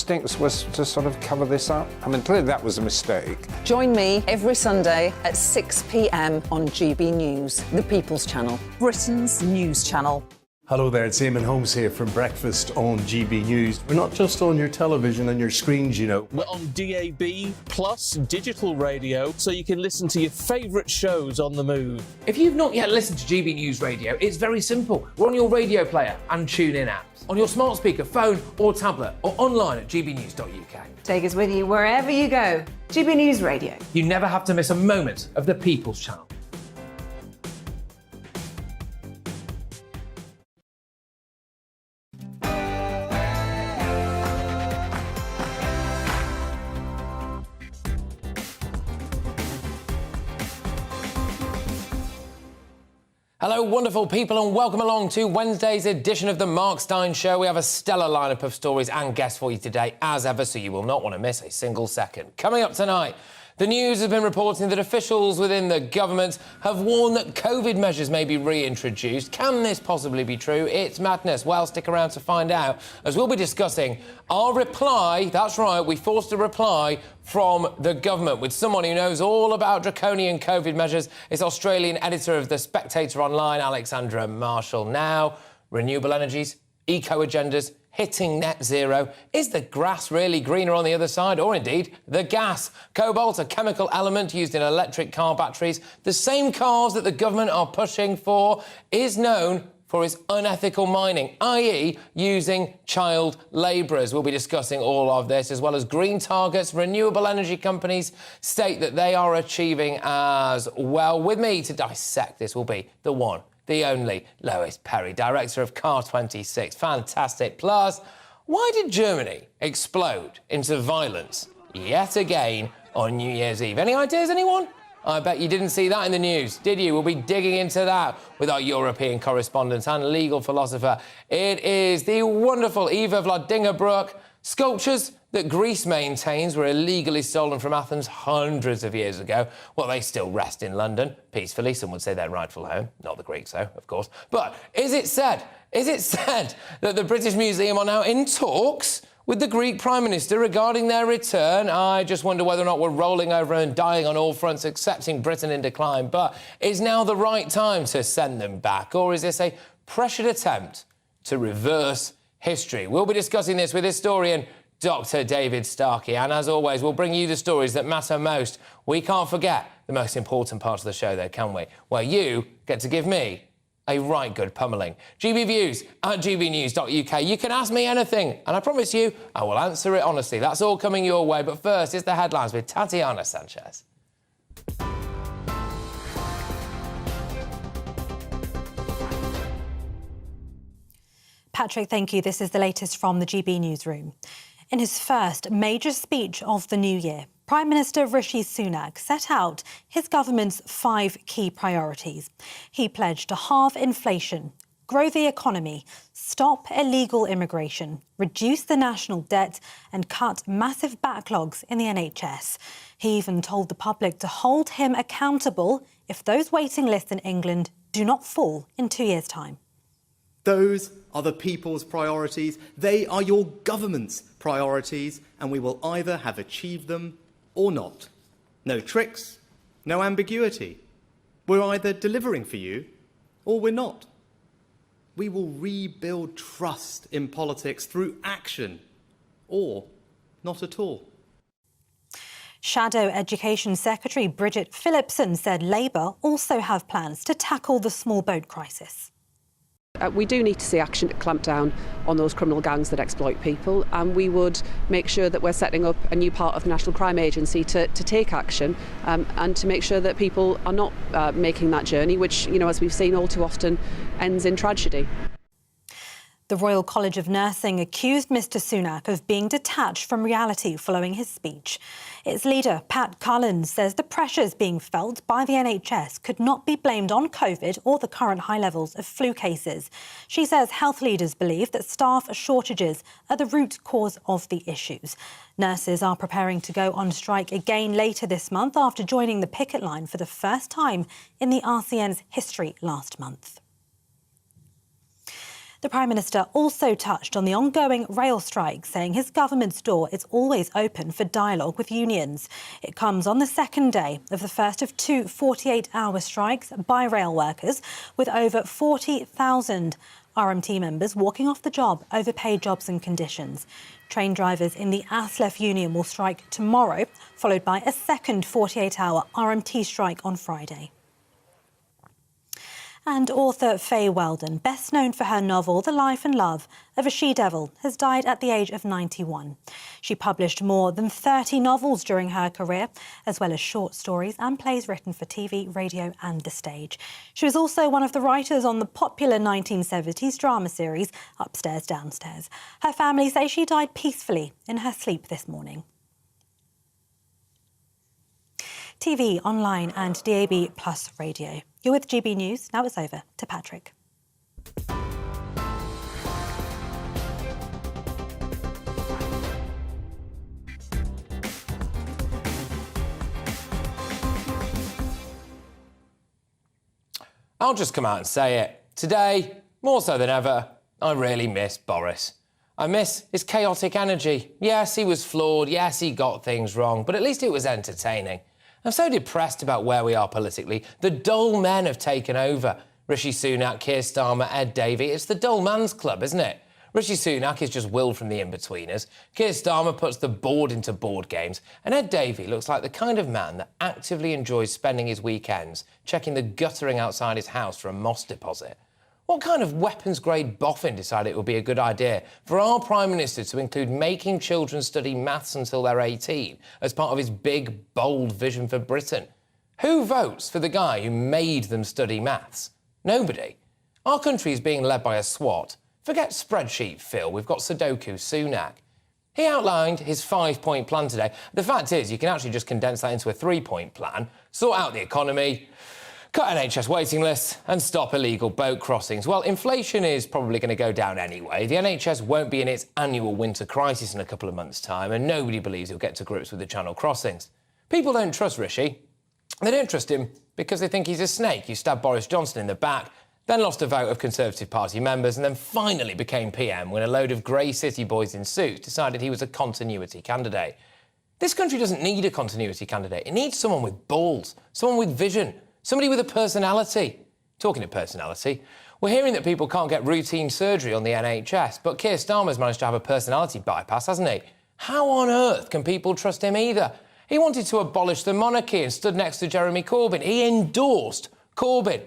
instincts was to sort of cover this up? I mean, clearly that was a mistake. Join me every Sunday at 6 p.m. on GB News, the People's Channel, Britain's news channel. Hello there, it's Eamon Holmes here from Breakfast on GB News. We're not just on your television and your screens, you know. We're on DAB plus digital radio, so you can listen to your favourite shows on the move. If you've not yet listened to GB News Radio, it's very simple. We're on your radio player and TuneIn apps, on your smart speaker, phone or tablet, or online at gbnews.uk. Take us with you wherever you go. GB News Radio. You never have to miss a moment of the People's Channel. Hello, wonderful people, and welcome along to Wednesday's edition of the Mark Steyn Show. We have a stellar lineup of stories and guests for you today, as ever, so you will not want to miss a single second. Coming up tonight, the news has been reporting that officials within the government have warned that COVID measures may be reintroduced. Can this possibly be true? It's madness. Well, stick around to find out, as we'll be discussing our reply. That's right, we forced a reply from the government with someone who knows all about draconian COVID measures. It's Australian editor of The Spectator Online, Alexandra Marshall. Now, renewable energies, eco-agendas, hitting net zero. Is the grass really greener on the other side, or indeed the gas? Cobalt, a chemical element used in electric car batteries, the same cars that the government are pushing for, is known for its unethical mining, i.e. using child labourers. We'll be discussing all of this, as well as green targets renewable energy companies state that they are achieving as well. With me to dissect this will be the one, the only Lois Perry, director of Car 26. Fantastic. Plus, why did Germany explode into violence yet again on New Year's Eve? Any ideas, anyone? I bet you didn't see that in the news, did you? We'll be digging into that with our European correspondent and legal philosopher. It is the wonderful Eva Vladingerbrook. Sculptures that Greece maintains were illegally stolen from Athens hundreds of years ago. Well, they still rest in London, peacefully. Some would say their rightful home. Not the Greeks, though, of course. But is it said that the British Museum are now in talks with the Greek Prime Minister regarding their return? I just wonder whether or not we're rolling over and dying on all fronts, accepting Britain in decline. But is now the right time to send them back? Or is this a pressured attempt to reverse history? We'll be discussing this with historian Dr. David Starkey. And as always, we'll bring you the stories that matter most. We can't forget the most important part of the show, though, can we? Where you get to give me a right good pummelling. GB Views at gbnews.uk. You can ask me anything, and I promise you, I will answer it honestly. That's all coming your way. But first, it's the headlines with Tatiana Sanchez. Patrick, thank you. This is the latest from the GB newsroom. In his first major speech of the new year, Prime Minister Rishi Sunak set out his government's 5 key priorities. He pledged to halve inflation, grow the economy, stop illegal immigration, reduce the national debt and cut massive backlogs in the NHS. He even told the public to hold him accountable if those waiting lists in England do not fall in 2 years' time. Those are the people's priorities. They are your government's priorities, and we will either have achieved them or not. No tricks, no ambiguity. We're either delivering for you or we're not. We will rebuild trust in politics through action or not at all. Shadow Education Secretary Bridget Phillipson said Labour also have plans to tackle the small boat crisis. We do need to see action to clamp down on those criminal gangs that exploit people, and we would make sure that we're setting up a new part of the National Crime Agency to take action and to make sure that people are not making that journey, which, you know, as we've seen all too often, ends in tragedy. The Royal College of Nursing accused Mr Sunak of being detached from reality following his speech. Its leader, Pat Cullen, says the pressures being felt by the NHS could not be blamed on COVID or the current high levels of flu cases. She says health leaders believe that staff shortages are the root cause of the issues. Nurses are preparing to go on strike again later this month after joining the picket line for the first time in the RCN's history last month. The Prime Minister also touched on the ongoing rail strike, saying his government's door is always open for dialogue with unions. It comes on the second day of the first of two 48-hour strikes by rail workers, with over 40,000 RMT members walking off the job over paid jobs and conditions. Train drivers in the ASLEF union will strike tomorrow, followed by a second 48-hour RMT strike on Friday. And author Faye Weldon, best known for her novel The Life and Love of a She-Devil, has died at the age of 91. She published more than 30 novels during her career, as well as short stories and plays written for TV, radio and the stage. She was also one of the writers on the popular 1970s drama series Upstairs, Downstairs. Her family say she died peacefully in her sleep this morning. TV, online and DAB Plus radio. You're with GB News. Now it's over to Patrick. I'll just come out and say it. Today, more so than ever, I really miss Boris. I miss his chaotic energy. Yes, he was flawed. Yes, he got things wrong, but at least it was entertaining. I'm so depressed about where we are politically. The dull men have taken over. Rishi Sunak, Keir Starmer, Ed Davey. It's the dull man's club, isn't it? Rishi Sunak is just willed from the in-betweeners. Keir Starmer puts the board into board games. And Ed Davey looks like the kind of man that actively enjoys spending his weekends checking the guttering outside his house for a moss deposit. What kind of weapons-grade boffin decided it would be a good idea for our Prime Minister to include making children study maths until they're 18 as part of his big, bold vision for Britain? Who votes for the guy who made them study maths? Nobody. Our country is being led by a SWAT. Forget spreadsheet Phil, we've got Sudoku Sunak. He outlined his 5-point plan today. The fact is, you can actually just condense that into a 3-point plan, sort out the economy, cut NHS waiting lists and stop illegal boat crossings. Well, inflation is probably going to go down anyway. The NHS won't be in its annual winter crisis in a couple of months' time, and nobody believes he'll get to grips with the Channel crossings. People don't trust Rishi. They don't trust him because they think he's a snake who stabbed Boris Johnson in the back, then lost a vote of Conservative Party members, and then finally became PM when a load of grey city boys in suits decided he was a continuity candidate. This country doesn't need a continuity candidate. It needs someone with balls, someone with vision, somebody with a personality. Talking of personality, we're hearing that people can't get routine surgery on the NHS, but Keir Starmer's managed to have a personality bypass, hasn't he? How on earth can people trust him either? He wanted to abolish the monarchy and stood next to Jeremy Corbyn. He endorsed Corbyn.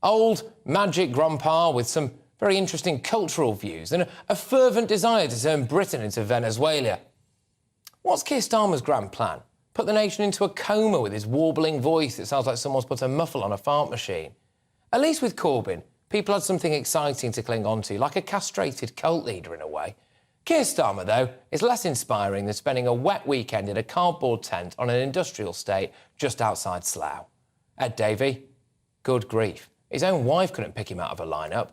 Old magic grandpa with some very interesting cultural views and a fervent desire to turn Britain into Venezuela. What's Keir Starmer's grand plan? Put the nation into a coma with his warbling voice that sounds like someone's put a muffle on a fart machine. At least with Corbyn, people had something exciting to cling on to, like a castrated cult leader in a way. Keir Starmer, though, is less inspiring than spending a wet weekend in a cardboard tent on an industrial estate just outside Slough. Ed Davey? Good grief. His own wife couldn't pick him out of a lineup.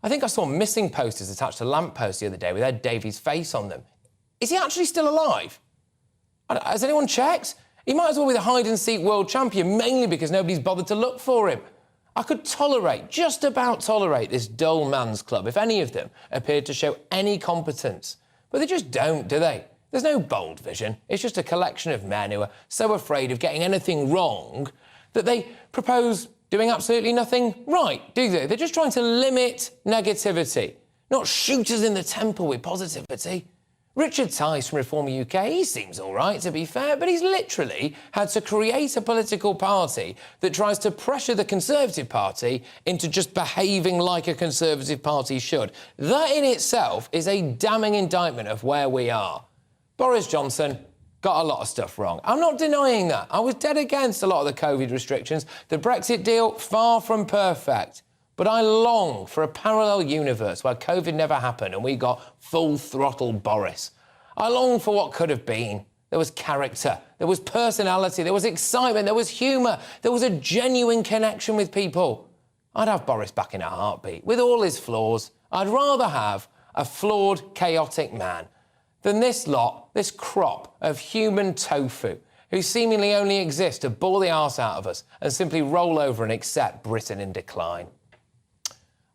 I think I saw missing posters attached to lampposts the other day with Ed Davey's face on them. Is he actually still alive? Has anyone checked? He might as well be the hide-and-seek world champion, mainly because nobody's bothered to look for him. I could tolerate, just about tolerate, this dull man's club if any of them appeared to show any competence. But they just don't, do they? There's no bold vision. It's just a collection of men who are so afraid of getting anything wrong that they propose doing absolutely nothing right, do they? They're just trying to limit negativity, not shoot us in the temple with positivity. Richard Tice from Reform UK, he seems all right, to be fair, but he's literally had to create a political party that tries to pressure the Conservative Party into just behaving like a Conservative Party should. That in itself is a damning indictment of where we are. Boris Johnson got a lot of stuff wrong. I'm not denying that. I was dead against a lot of the COVID restrictions. The Brexit deal, far from perfect. But I long for a parallel universe where COVID never happened and we got full-throttle Boris. I long for what could have been. There was character, there was personality, there was excitement, there was humour, there was a genuine connection with people. I'd have Boris back in a heartbeat, with all his flaws. I'd rather have a flawed, chaotic man than this lot, this crop of human tofu who seemingly only exist to bore the arse out of us and simply roll over and accept Britain in decline.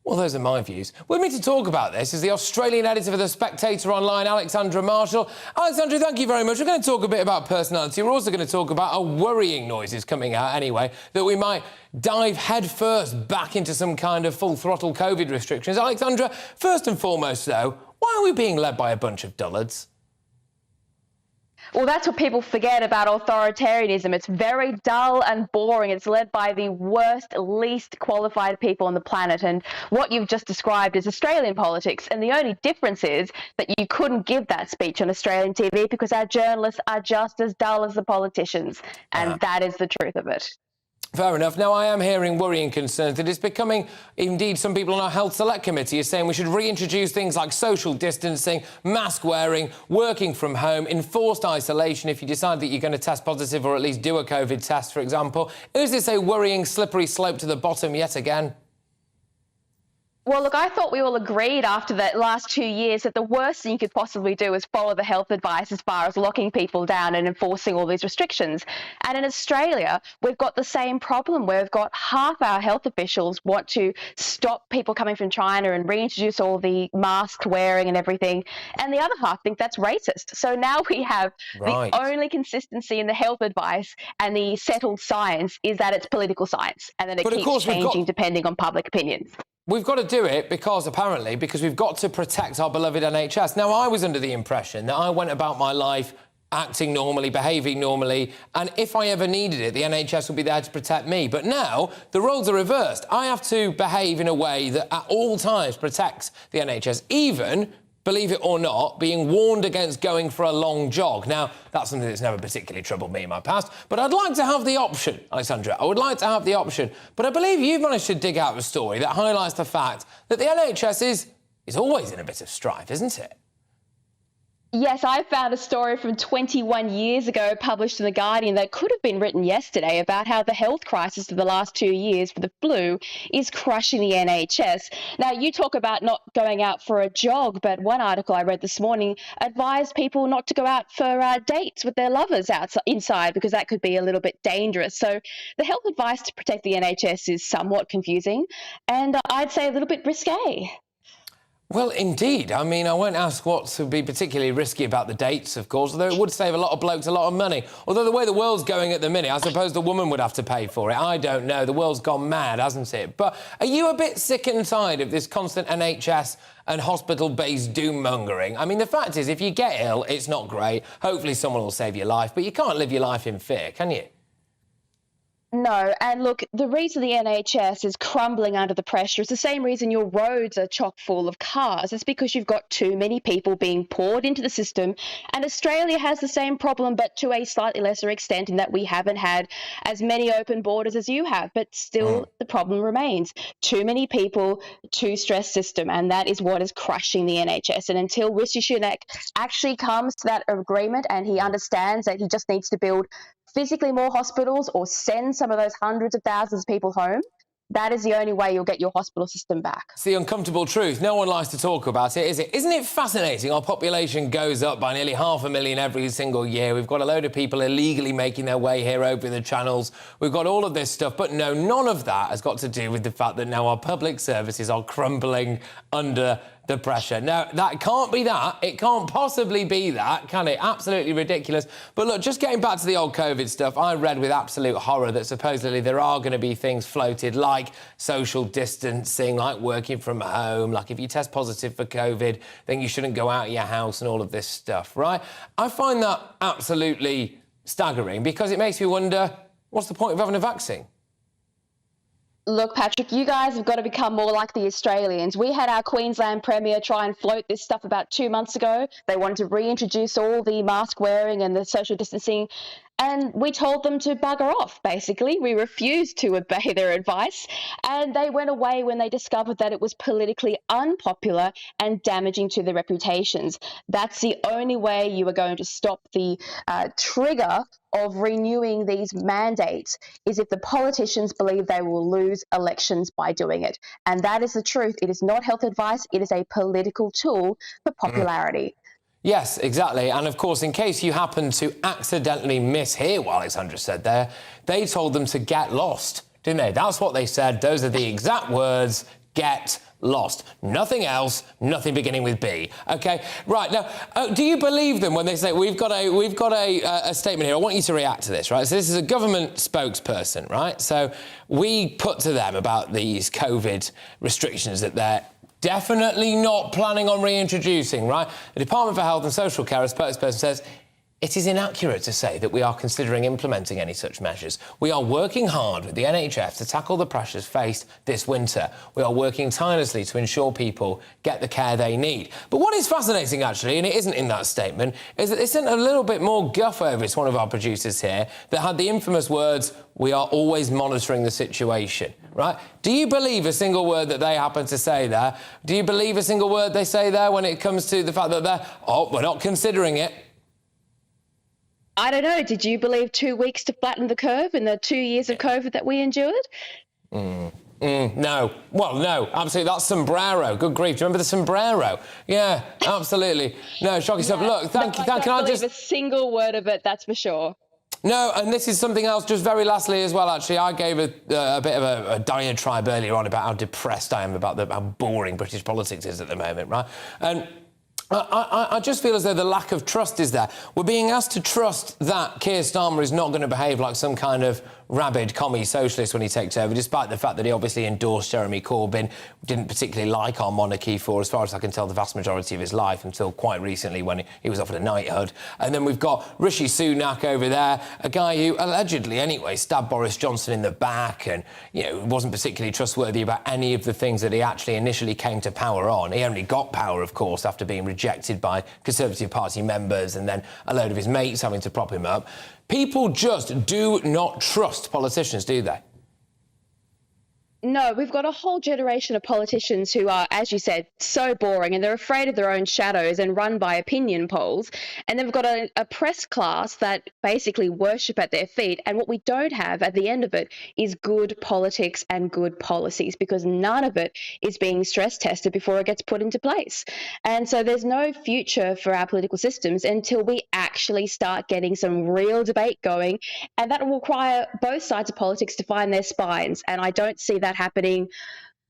Well, those are my views. With me to talk about this is the Australian editor for The Spectator Online, Alexandra Marshall. Alexandra, thank you very much. We're going to talk a bit about personality. We're also going to talk about our worrying noises coming out anyway, that we might dive headfirst back into some kind of full-throttle COVID restrictions. Alexandra, first and foremost, though, why are we being led by a bunch of dullards? Well, that's what people forget about authoritarianism. It's very dull and boring. It's led by the worst, least qualified people on the planet. And what you've just described is Australian politics. And the only difference is that you couldn't give that speech on Australian TV because our journalists are just as dull as the politicians. And that is the truth of it. Fair enough. Now, I am hearing worrying concerns that it's becoming, indeed, some people on our Health Select Committee are saying we should reintroduce things like social distancing, mask wearing, working from home, enforced isolation if you decide that you're going to test positive or at least do a COVID test, for example. Is this a worrying, slippery slope to the bottom yet again? Well, look, I thought we all agreed after the last 2 years that the worst thing you could possibly do is follow the health advice as far as locking people down and enforcing all these restrictions. And in Australia, we've got the same problem where we've got half our health officials want to stop people coming from China and reintroduce all the mask wearing and everything. And the other half think that's racist. So now we have the only consistency in the health advice and the settled science is that it's political science and then it keeps changing depending on public opinions. We've got to do it because we've got to protect our beloved NHS. Now, I was under the impression that I went about my life acting normally, behaving normally, and if I ever needed it, the NHS would be there to protect me. But now, the roles are reversed. I have to behave in a way that at all times protects the NHS, even, believe it or not, being warned against going for a long jog. Now, that's something that's never particularly troubled me in my past, but I'd like to have the option, Alexandra. I would like to have the option. But I believe you've managed to dig out a story that highlights the fact that the NHS is always in a bit of strife, isn't it? Yes, I found a story from 21 years ago published in The Guardian that could have been written yesterday about how the health crisis of the last 2 years for the flu is crushing the NHS. Now, you talk about not going out for a jog, but one article I read this morning advised people not to go out for dates with their lovers inside because that could be a little bit dangerous. So the health advice to protect the NHS is somewhat confusing and I'd say a little bit risque. Well, indeed. I mean, I won't ask what would be particularly risky about the dates, of course, although it would save a lot of blokes a lot of money. Although the way the world's going at the minute, I suppose the woman would have to pay for it. I don't know. The world's gone mad, hasn't it? But are you a bit sick and tired of this constant NHS and hospital-based doom-mongering? I mean, the fact is, if you get ill, it's not great. Hopefully someone will save your life, but you can't live your life in fear, can you? No, and look, the reason the NHS is crumbling under the pressure is the same reason your roads are chock full of cars. It's because you've got too many people being poured into the system, and Australia has the same problem, but to a slightly lesser extent in that we haven't had as many open borders as you have, but still the problem remains. Too many people, too stressed system, and that is what is crushing the NHS. And until Rishi Sunak actually comes to that agreement and he understands that he just needs to build physically more hospitals or send some of those hundreds of thousands of people home, that is the only way you'll get your hospital system back. It's the uncomfortable truth. No one likes to talk about it, is it? Isn't it fascinating? Our population goes up by nearly 500,000 every single year. We've got a load of people illegally making their way here over the channels. We've got all of this stuff. But no, none of that has got to do with the fact that now our public services are crumbling under the pressure. Now, that can't be that. It can't possibly be that, can it? Absolutely ridiculous. But look, just getting back to the old COVID stuff, I read with absolute horror that supposedly there are going to be things floated like social distancing, like working from home, like if you test positive for COVID, then you shouldn't go out of your house and all of this stuff, right? I find that absolutely staggering because it makes me wonder, what's the point of having a vaccine? Look, Patrick, you guys have got to become more like the Australians. We had our Queensland Premier try and float this stuff about 2 months ago. They wanted to reintroduce all the mask wearing and the social distancing. And we told them to bugger off, basically. We refused to obey their advice. And they went away when they discovered that it was politically unpopular and damaging to their reputations. That's the only way you are going to stop the trigger of renewing these mandates, is if the politicians believe they will lose elections by doing it. And that is the truth. It is not health advice. It is a political tool for popularity. Yes, exactly. And of course, in case you happen to accidentally mishear what Alexandra said there, they told them to get lost, didn't they? That's what they said. Those are the exact words, get lost. Nothing else, nothing beginning with B. OK, right, now, do you believe them when they say, we've got a statement here, I want you to react to this, right? So this is a government spokesperson, right? So we put to them about these COVID restrictions that they're definitely not planning on reintroducing, right? The Department for Health and Social Care, a spokesperson, says, it is inaccurate to say that we are considering implementing any such measures. We are working hard with the NHS to tackle the pressures faced this winter. We are working tirelessly to ensure people get the care they need. But what is fascinating, actually, and it isn't in that statement, is that they sent a little bit more guff over. It's one of our producers here that had the infamous words, we are always monitoring the situation, right? Do you believe a single word that they happen to say there? Do you believe a single word they say there when it comes to the fact that we're not considering it? I don't know. Did you believe 2 weeks to flatten the curve in the 2 years of COVID that we endured? No. Well, no, absolutely. That's sombrero. Good grief. Do you remember the sombrero? Yeah, absolutely. No, shocking stuff. Look, thank you. Can I just... a single word of it, that's for sure. No, and this is something else, just very lastly as well, actually. I gave a bit of a diatribe earlier on about how depressed I am about how boring British politics is at the moment, right? And I just feel as though the lack of trust is there. We're being asked to trust that Keir Starmer is not going to behave like some kind of rabid commie socialist when he takes over, despite the fact that he obviously endorsed Jeremy Corbyn, didn't particularly like our monarchy for, as far as I can tell, the vast majority of his life, until quite recently when he was offered a knighthood. And then we've got Rishi Sunak over there, a guy who allegedly, anyway, stabbed Boris Johnson in the back and, you know, wasn't particularly trustworthy about any of the things that he actually initially came to power on. He only got power, of course, after being rejected by Conservative Party members and then a load of his mates having to prop him up. People just do not trust politicians, do they? No, we've got a whole generation of politicians who are, as you said, so boring, and they're afraid of their own shadows and run by opinion polls. And then we've got a press class that basically worship at their feet. And what we don't have at the end of it is good politics and good policies, because none of it is being stress tested before it gets put into place. And so there's no future for our political systems until we actually start getting some real debate going. And that will require both sides of politics to find their spines. And I don't see that happening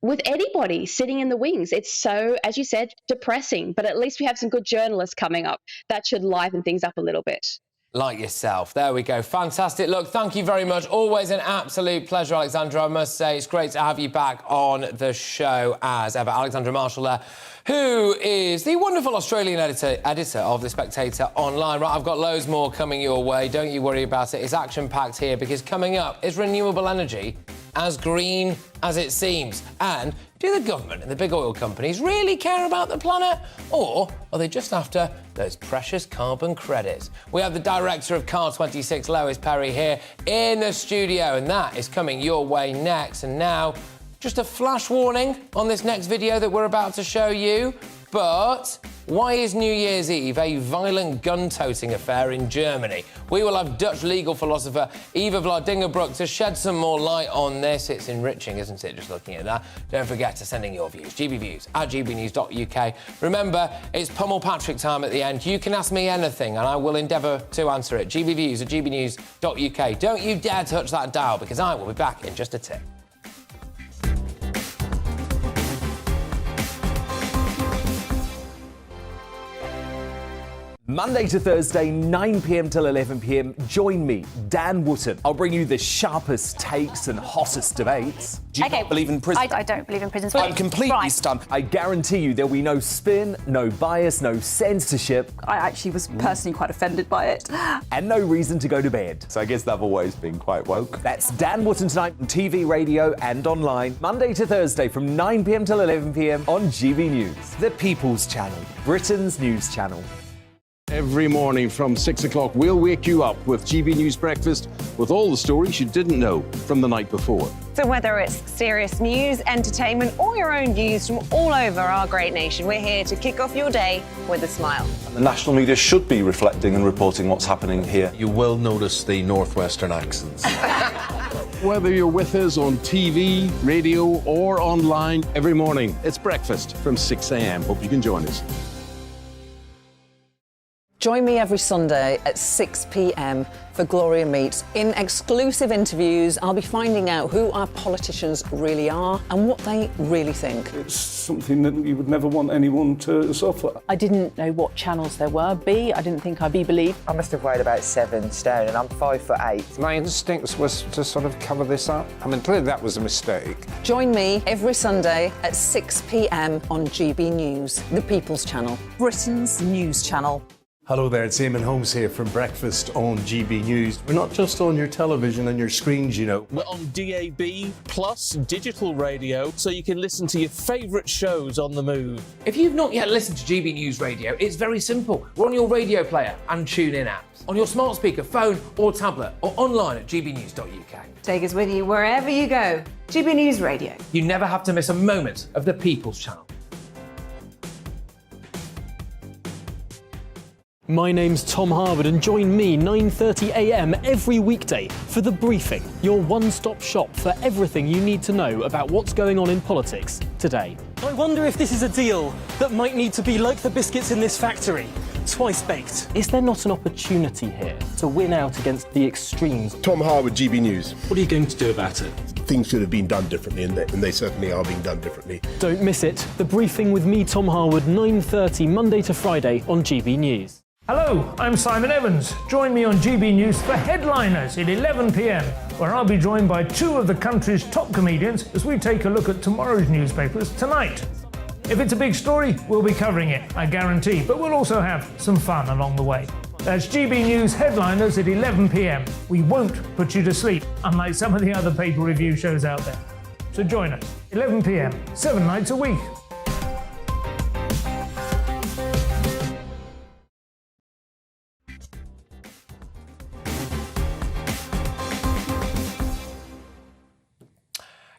with anybody sitting in the wings. It's so, as you said, depressing, but at least we have some good journalists coming up. That should liven things up a little bit. Like yourself. There we go. Fantastic. Look, thank you very much. Always an absolute pleasure, Alexandra. I must say, it's great to have you back on the show as ever. Alexandra Marshall there, who is the wonderful Australian editor of The Spectator Online. Right, I've got loads more coming your way. Don't you worry about it. It's action-packed here, because coming up is renewable energy, as green as it seems. And do the government and the big oil companies really care about the planet? Or are they just after those precious carbon credits? We have the director of Car26, Lois Perry, here in the studio, and that is coming your way next. And now, just a flash warning on this next video that we're about to show you. But why is New Year's Eve a violent gun-toting affair in Germany? We will have Dutch legal philosopher Eva Vladingerbroek to shed some more light on this. It's enriching, isn't it, just looking at that? Don't forget to send in your views, GBViews at gbnews.uk. Remember, it's Pummel Patrick time at the end. You can ask me anything and I will endeavour to answer it. GBViews at gbnews.uk. Don't you dare touch that dial, because I will be back in just a tick. Monday to Thursday, 9 p.m. till 11 p.m. Join me, Dan Wootton. I'll bring you the sharpest takes and hottest debates. Do you not believe in prison? I don't believe in prison. I'm completely stunned. I guarantee you there'll be no spin, no bias, no censorship. I actually was personally quite offended by it. And no reason to go to bed. So I guess they've always been quite woke. That's Dan Wootton tonight on TV, radio and online. Monday to Thursday from 9 p.m. till 11 p.m. on GB News. The People's Channel, Britain's news channel. Every morning from 6 o'clock, we'll wake you up with GB News Breakfast with all the stories you didn't know from the night before. So whether it's serious news, entertainment, or your own views from all over our great nation, we're here to kick off your day with a smile. And the national media should be reflecting and reporting what's happening here. You will notice the northwestern accents. Whether you're with us on TV, radio, or online, every morning, it's breakfast from 6 a.m. Hope you can join us. Join me every Sunday at 6 p.m. for Gloria Meets. In exclusive interviews, I'll be finding out who our politicians really are and what they really think. It's something that you would never want anyone to suffer. I didn't know what channels there were. I didn't think I'd be believed. I must have weighed about 7 stone and I'm 5'8". My instincts was to sort of cover this up. I mean, clearly that was a mistake. Join me every Sunday at 6 p.m. on GB News, the People's Channel, Britain's news channel. Hello there, it's Eamon Holmes here from Breakfast on GB News. We're not just on your television and your screens, you know. We're on DAB plus digital radio, so you can listen to your favourite shows on the move. If you've not yet listened to GB News Radio, it's very simple. We're on your radio player and TuneIn apps, on your smart speaker, phone or tablet, or online at gbnews.uk. Take us with you wherever you go. GB News Radio. You never have to miss a moment of the People's Channel. My name's Tom Harwood and join me 9:30 a.m. every weekday for The Briefing, your one-stop shop for everything you need to know about what's going on in politics today. I wonder if this is a deal that might need to be like the biscuits in this factory, twice baked. Is there not an opportunity here to win out against the extremes? Tom Harwood, GB News. What are you going to do about it? Things should have been done differently, and they certainly are being done differently. Don't miss it. The Briefing with me, Tom Harwood, 9:30 Monday to Friday on GB News. Hello, I'm Simon Evans. Join me on GB News for Headliners at 11 p.m, where I'll be joined by two of the country's top comedians as we take a look at tomorrow's newspapers tonight. If it's a big story, we'll be covering it, I guarantee, but we'll also have some fun along the way. That's GB News Headliners at 11 p.m. We won't put you to sleep, unlike some of the other paper review shows out there. So join us, 11 p.m, 7 nights a week.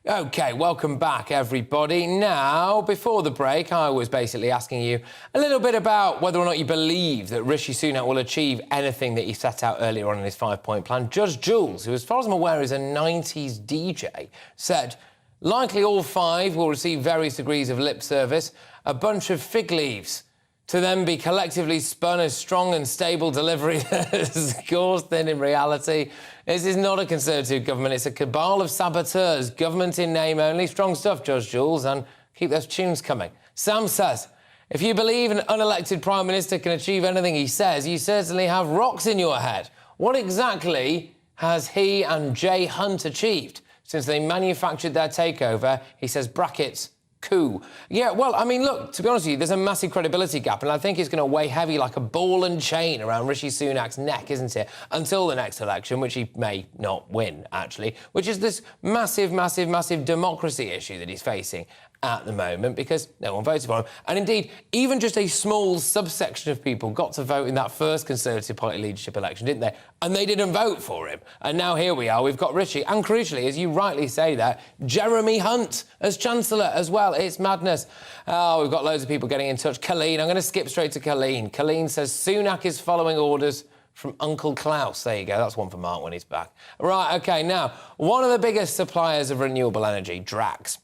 OK, welcome back, everybody. Now, before the break, I was basically asking you a little bit about whether or not you believe that Rishi Sunak will achieve anything that he set out earlier on in his 5-point plan. Judge Jules, who, as far as I'm aware, is a 90s DJ, said likely all 5 will receive various degrees of lip service, a bunch of fig leaves, to then be collectively spun as strong and stable delivery that is caused then in reality. This is not a Conservative government, it's a cabal of saboteurs. Government in name only. Strong stuff, Judge Jules, and keep those tunes coming. Sam says, if you believe an unelected Prime Minister can achieve anything he says, you certainly have rocks in your head. What exactly has he and Jay Hunt achieved since they manufactured their takeover? He says, brackets, coup. Yeah, well, I mean, look, to be honest with you, there's a massive credibility gap, and I think it's going to weigh heavy like a ball and chain around Rishi Sunak's neck, isn't it? Until the next election, which he may not win, actually, which is this massive, massive, massive democracy issue that he's facing at the moment because no one voted for him. And indeed, even just a small subsection of people got to vote in that first Conservative Party leadership election, didn't they? And they didn't vote for him. And now here we are, we've got Rishi. And crucially, as you rightly say that, Jeremy Hunt as Chancellor as well. It's madness. Oh, we've got loads of people getting in touch. Colleen, I'm going to skip straight to Colleen. Colleen says Sunak is following orders from Uncle Klaus. There you go, that's one for Mark when he's back. Right, OK, now, one of the biggest suppliers of renewable energy, Drax,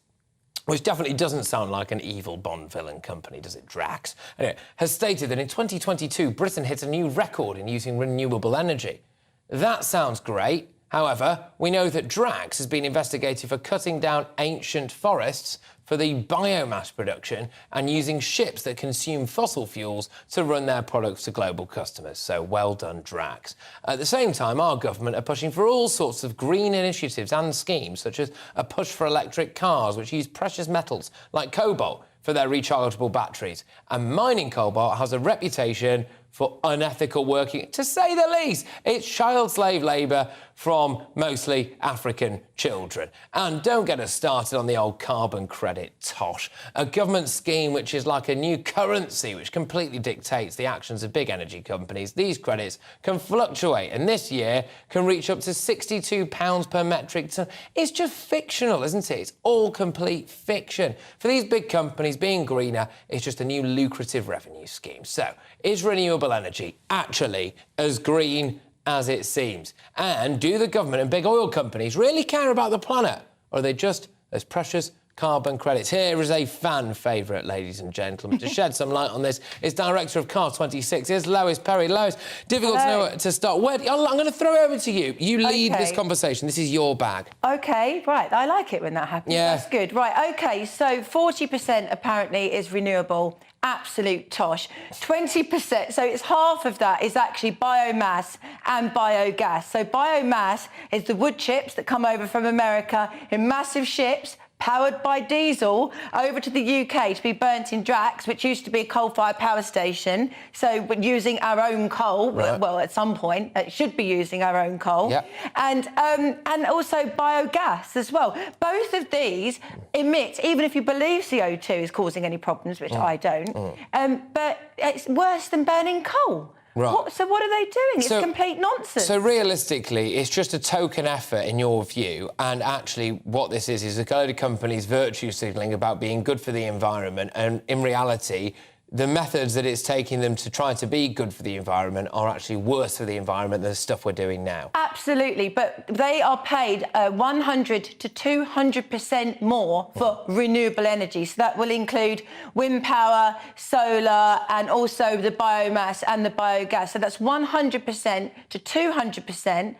which definitely doesn't sound like an evil Bond villain company, does it, Drax? Anyway, has stated that in 2022, Britain hit a new record in using renewable energy. That sounds great. However, we know that Drax has been investigated for cutting down ancient forests for the biomass production and using ships that consume fossil fuels to run their products to global customers. So well done, Drax. At the same time, our government are pushing for all sorts of green initiatives and schemes, such as a push for electric cars, which use precious metals like cobalt for their rechargeable batteries. And mining cobalt has a reputation for unethical working, to say the least. It's child slave labour from mostly African children. And don't get us started on the old carbon credit tosh, a government scheme which is like a new currency which completely dictates the actions of big energy companies. These credits can fluctuate and this year can reach up to £62 per metric tonne. It's just fictional, isn't it? It's all complete fiction. For these big companies, being greener is just a new lucrative revenue scheme. So, is renewable energy actually as green as it seems? And do the government and big oil companies really care about the planet? Or are they just as precious carbon credits. Here is a fan favourite, ladies and gentlemen. To shed some light on this is director of Car 26. Here's Lois Perry. Lois, difficult to know where to start. I'm going to throw it over to you. You lead this conversation. This is your bag. OK, right. I like it when that happens. Yeah. That's good. Right, OK, so 40% apparently is renewable. Absolute tosh. 20%, so it's half of that is actually biomass and biogas. So biomass is the wood chips that come over from America in massive ships, powered by diesel, over to the UK to be burnt in Drax, which used to be a coal-fired power station. So we're using our own coal. Right. Well, at some point, it should be using our own coal. Yep. And also biogas as well. Both of these emit, even if you believe CO2 is causing any problems, which I don't, but it's worse than burning coal. Right. So what are they doing? It's complete nonsense. So realistically, it's just a token effort in your view, and actually what this is a load of companies virtue signalling about being good for the environment, and in reality, the methods that it's taking them to try to be good for the environment are actually worse for the environment than the stuff we're doing now. Absolutely, but they are paid 100 to 200% more for renewable energy. So that will include wind power, solar, and also the biomass and the biogas. So that's 100% to 200%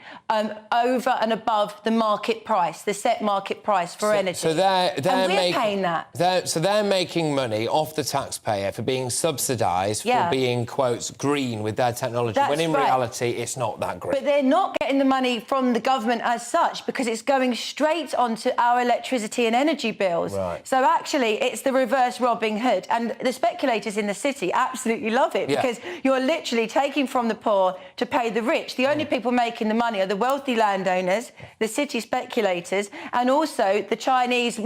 over and above the market price, the set market price for energy. So they're paying that. So they're making money off the taxpayer for being subsidised for being, quotes, green with their technology, when in reality it's not that green. But they're not getting the money from the government as such because it's going straight onto our electricity and energy bills. Right. So actually it's the reverse Robin Hood, and the speculators in the city absolutely love it because you're literally taking from the poor to pay the rich. The only people making the money are the wealthy landowners, the city speculators, and also the Chinese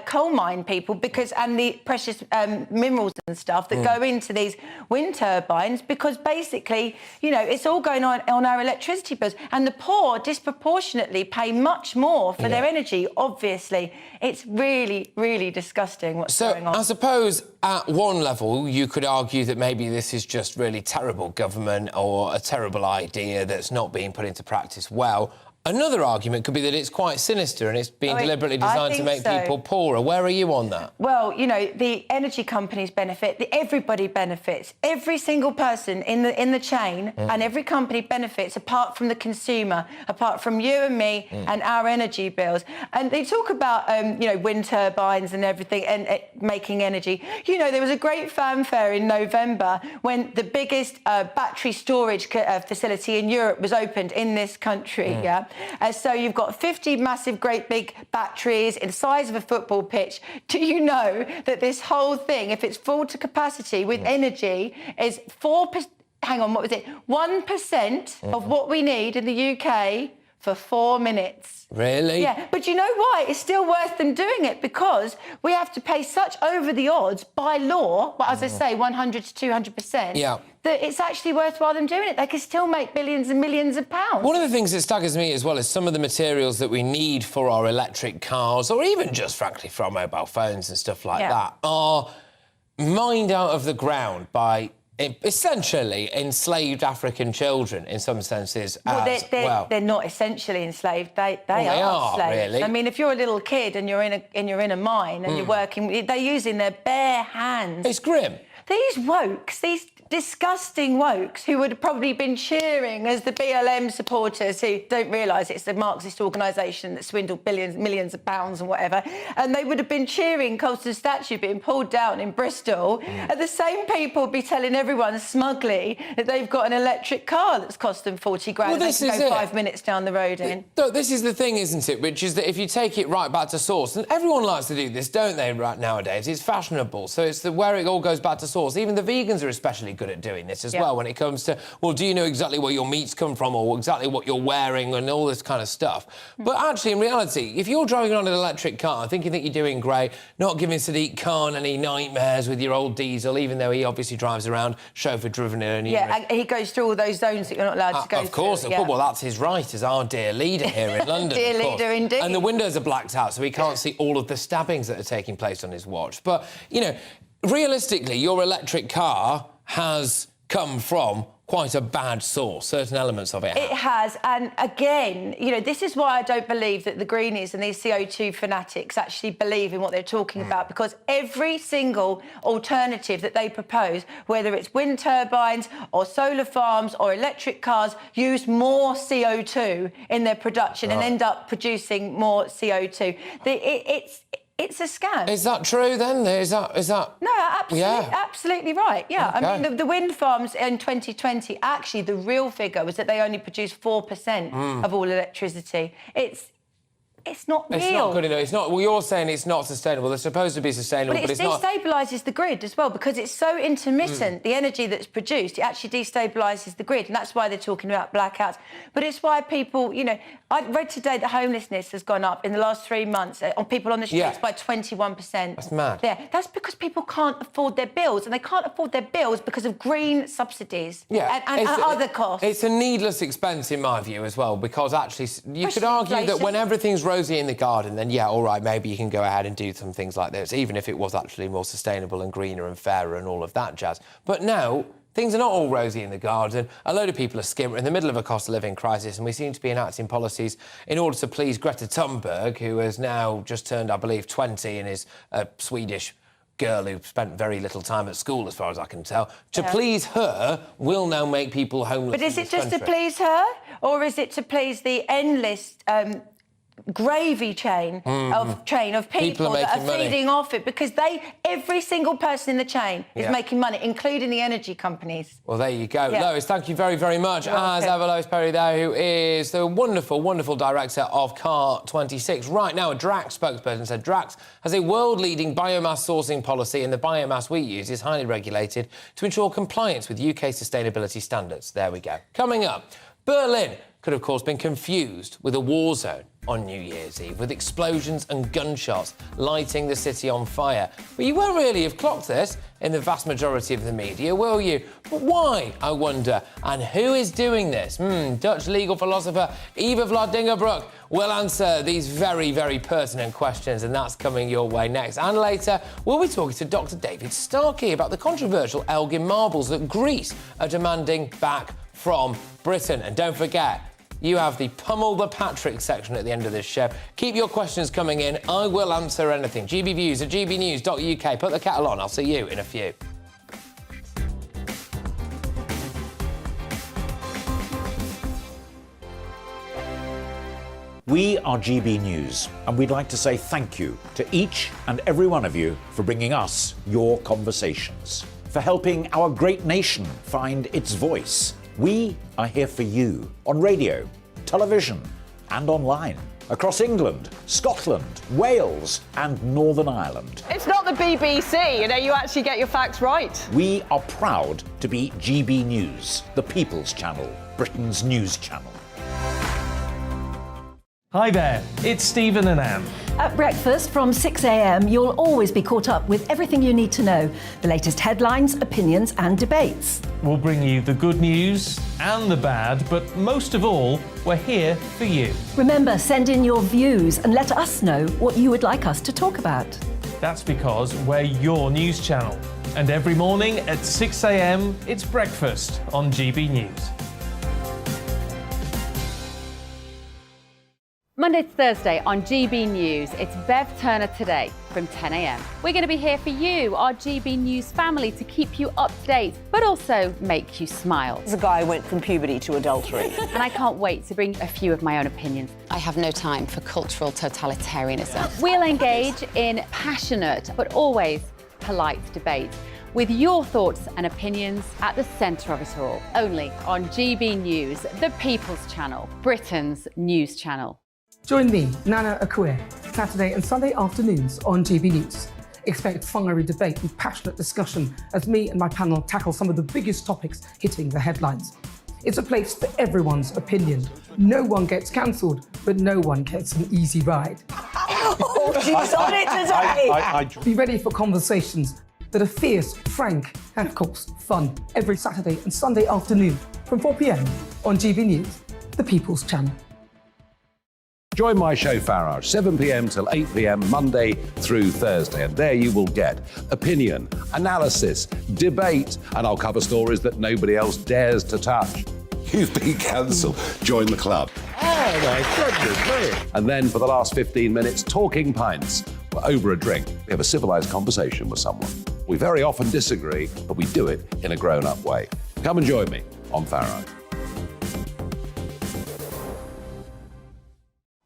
coal mine people and the precious minerals and stuff that go into these wind turbines, because basically, you know, it's all going on our electricity bills, and the poor disproportionately pay much more for their energy, obviously. It's really, really disgusting what's going on. So I suppose at one level you could argue that maybe this is just really terrible government or a terrible idea that's not being put into practice well. Another argument could be that it's quite sinister and it's being deliberately designed to make people poorer. Where are you on that? Well, you know, the energy companies benefit, everybody benefits. Every single person in the chain and every company benefits apart from the consumer, apart from you and me and our energy bills. And they talk about, you know, wind turbines and everything and making energy. You know, there was a great fanfare in November when the biggest battery storage facility in Europe was opened in this country, so you've got 50 massive, great big batteries in the size of a football pitch. Do you know that this whole thing, if it's full to capacity with energy, is 4%, hang on, what was it? 1% of what we need in the UK for 4 minutes. Really? Yeah, but you know why? It's still worth them doing it, because we have to pay such over the odds by law, well, as I say, 100 to 200%, that it's actually worthwhile them doing it. They can still make billions and millions of pounds. One of the things that staggers me as well is some of the materials that we need for our electric cars, or even just, frankly, for our mobile phones and stuff like that, are mined out of the ground by essentially enslaved African children, in some senses, they're not essentially enslaved. They are slaves. Really. I mean, if you're a little kid and you're in a mine and you're working, they're using their bare hands. It's grim. These wokes, these disgusting wokes who would have probably been cheering as the BLM supporters who don't realise it's a Marxist organisation that swindled millions of pounds and whatever, and they would have been cheering Colston's statue being pulled down in Bristol, and the same people be telling everyone smugly that they've got an electric car that's cost them 40 grand and they can go 5 minutes down the road in. Look, this is the thing, isn't it, which is that if you take it right back to source, and everyone likes to do this, don't they, right nowadays? It's fashionable, so it's where it all goes back to source. Even the vegans are especially good at doing this as well when it comes to, well, do you know exactly where your meats come from or exactly what you're wearing and all this kind of stuff? But actually, in reality, if you're driving on an electric car thinking that you're doing great, not giving Sadiq Khan any nightmares with your old diesel, even though he obviously drives around chauffeur-driven in and he goes through all those zones that you're not allowed to go Of course, well, that's his right as our dear leader here in London. Dear leader, indeed. And the windows are blacked out, so he can't see all of the stabbings that are taking place on his watch. But, you know, realistically, your electric car has come from quite a bad source. Certain elements of it It has, and again, you know, this is why I don't believe that the greenies and these CO2 fanatics actually believe in what they're talking about, because every single alternative that they propose, whether it's wind turbines or solar farms or electric cars, use more CO2 in their production and end up producing more CO2. It's a scam. Is that true then? Is that? No, absolutely right. Yeah, Okay. I mean, the wind farms in 2020, actually, the real figure was that they only produced 4% of all electricity. It's not real. It's not good enough. It's not. Well, you're saying it's not sustainable. They're supposed to be sustainable, but it's not. It destabilises the grid as well, because it's so intermittent, the energy that's produced, it actually destabilises the grid, and that's why they're talking about blackouts. But it's why people, you know, I read today that homelessness has gone up in the last 3 months on people on the streets by 21%. That's mad. Yeah, that's because people can't afford their bills, and they can't afford their bills because of green subsidies and other costs. It's a needless expense, in my view, as well, because actually you could argue that when everything's rosy in the garden, then all right, maybe you can go ahead and do some things like this, even if it was actually more sustainable and greener and fairer and all of that jazz. But now, things are not all rosy in the garden. A load of people are skint. We're in the middle of a cost of living crisis, and we seem to be enacting policies in order to please Greta Thunberg, who has now just turned, I believe, 20 and is a Swedish girl who spent very little time at school, as far as I can tell. To please her will now make people homeless. But is it just to please her, or is it to please the endless gravy chain of people that are feeding off it? Because every single person in the chain is making money, including the energy companies. Well, there you go. Lois, thank you very, very much. As ever, Lois Perry there, who is the wonderful, wonderful director of Car 26. Right now, a Drax spokesperson said Drax has a world-leading biomass sourcing policy, and the biomass we use is highly regulated to ensure compliance with UK sustainability standards. There we go. Coming up, Berlin could, of course, been confused with a war zone on New Year's Eve, with explosions and gunshots lighting the city on fire. But you won't really have clocked this in the vast majority of the media, will you? But why, I wonder? And who is doing this? Dutch legal philosopher Eva Vladingerbroek will answer these very, very pertinent questions, and that's coming your way next. And later, we'll be talking to Dr. David Starkey about the controversial Elgin marbles that Greece are demanding back from Britain. And don't forget, you have the Pummel the Patrick section at the end of this show. Keep your questions coming in. I will answer anything. gbviews@gbnews.uk. Put the kettle on. I'll see you in a few. We are GB News, and we'd like to say thank you to each and every one of you for bringing us your conversations, for helping our great nation find its voice. We are here for you on radio, television, and online. Across England, Scotland, Wales, and Northern Ireland. It's not the BBC, you actually get your facts right. We are proud to be GB News, the People's Channel, Britain's news channel. Hi there, it's Stephen and Anne. At breakfast from 6 a.m, you'll always be caught up with everything you need to know, the latest headlines, opinions and debates. We'll bring you the good news and the bad, but most of all, we're here for you. Remember, send in your views and let us know what you would like us to talk about. That's because we're your news channel. And every morning at 6 a.m, it's breakfast on GB News. Monday to Thursday on GB News, it's Bev Turner Today from 10 a.m. We're going to be here for you, our GB News family, to keep you up to date, but also make you smile. The guy went from puberty to adultery. And I can't wait to bring a few of my own opinions. I have no time for cultural totalitarianism. We'll engage in passionate, but always polite debate, with your thoughts and opinions at the centre of it all. Only on GB News, the People's Channel, Britain's news channel. Join me, Nana Akue, Saturday and Sunday afternoons on GB News. Expect fiery debate and passionate discussion as me and my panel tackle some of the biggest topics hitting the headlines. It's a place for everyone's opinion. No one gets cancelled, but no one gets an easy ride. Oh, she's on it today! Be ready for conversations that are fierce, frank, and of course, fun. Every Saturday and Sunday afternoon from 4 p.m. on GB News, the People's Channel. Join my show Farage, 7 p.m. till 8 p.m. Monday through Thursday, and there you will get opinion, analysis, debate, and I'll cover stories that nobody else dares to touch. You've been cancelled. Join the club. Oh my goodness me. And then for the last 15 minutes, talking pints. We're over a drink. We have a civilised conversation with someone. We very often disagree, but we do it in a grown-up way. Come and join me on Farage.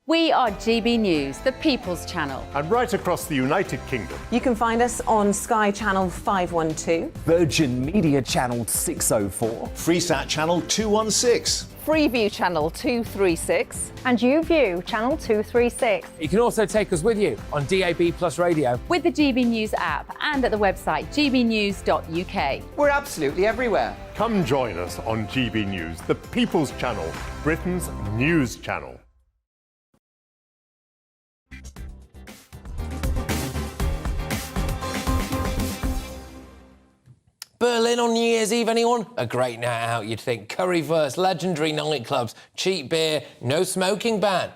We are GB News, the People's Channel. And right across the United Kingdom. You can find us on Sky Channel 512, Virgin Media Channel 604, Freesat Channel 216, Freeview Channel 236, and YouView Channel 236. You can also take us with you on DAB Plus Radio, with the GB News app and at the website gbnews.uk. We're absolutely everywhere. Come join us on GB News, the People's Channel, Britain's news channel. Berlin on New Year's Eve, anyone? A great night out, you'd think. Currywurst, legendary nightclubs, cheap beer, no smoking ban.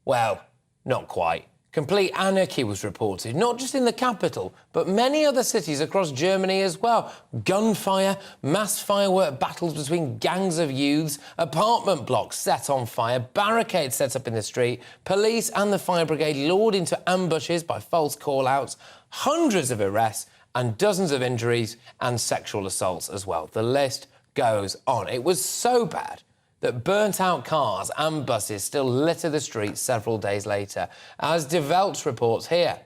Well, not quite. Complete anarchy was reported, not just in the capital, but many other cities across Germany as well. Gunfire, mass firework battles between gangs of youths, apartment blocks set on fire, barricades set up in the street, police and the fire brigade lured into ambushes by false call-outs, hundreds of arrests, and dozens of injuries and sexual assaults as well. The list goes on. It was so bad that burnt-out cars and buses still litter the streets several days later, as Die Welt reports here.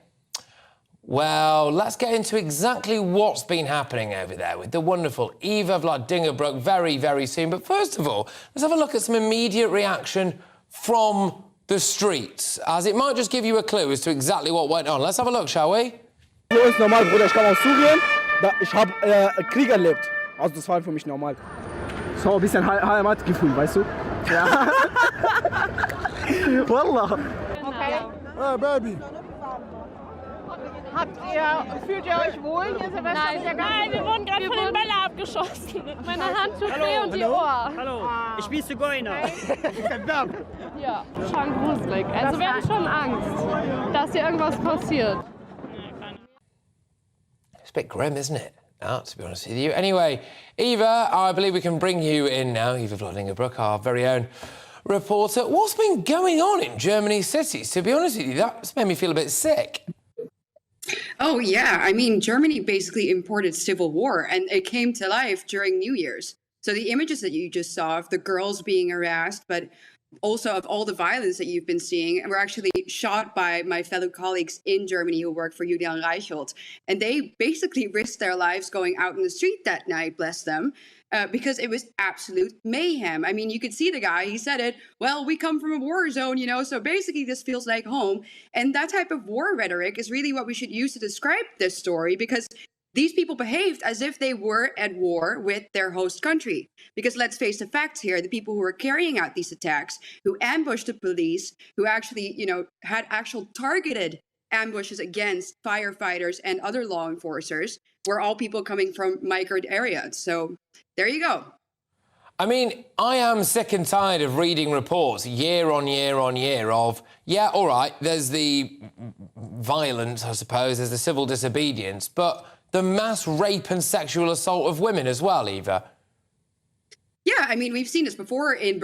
Well, let's get into exactly what's been happening over there with the wonderful Eva Vladingerbroek very, very soon. But first of all, let's have a look at some immediate reaction from the streets, as it might just give you a clue as to exactly what went on. Let's have a look, shall we? So ist normal, Bruder. Ich komme aus Syrien. Ich habe Krieg erlebt. Also das war für mich normal. So ein bisschen Heimatgefühl, weißt du? Ja. Wallah. Okay. Hey, Baby. Fühlt ihr euch wohl hier, Sebastian? Nein, wir wurden gerade von den Bällen abgeschossen. Meine Hand tut weh und die Ohr. Hallo, ich bin Zigeuner. Ja, schon gruselig. Also wir haben schon Angst, dass hier irgendwas passiert. It's a bit grim, isn't it? To be honest with you. Anyway, Eva, I believe we can bring you in now. Eva Vladingerbroek, our very own reporter. What's been going on in Germany's cities? To be honest with you, that's made me feel a bit sick. Oh, yeah. I mean, Germany basically imported civil war, and it came to life during New Year's. So the images that you just saw of the girls being harassed, but also of all the violence that you've been seeing, and were actually shot by my fellow colleagues in Germany who work for Julian Reichelt. And they basically risked their lives going out in the street that night, bless them, because it was absolute mayhem. I mean, you could see the guy, he said it, well, we come from a war zone, you know, so basically this feels like home. And that type of war rhetoric is really what we should use to describe this story, because these people behaved as if they were at war with their host country. Because let's face the facts here, the people who were carrying out these attacks, who ambushed the police, who actually, you know, had actual targeted ambushes against firefighters and other law enforcers, were all people coming from migrant areas. So there you go. I mean, I am sick and tired of reading reports year on year on year of, yeah, all right, there's the violence, I suppose, there's the civil disobedience, but the mass rape and sexual assault of women as well, Eva. Yeah, I mean, we've seen this before in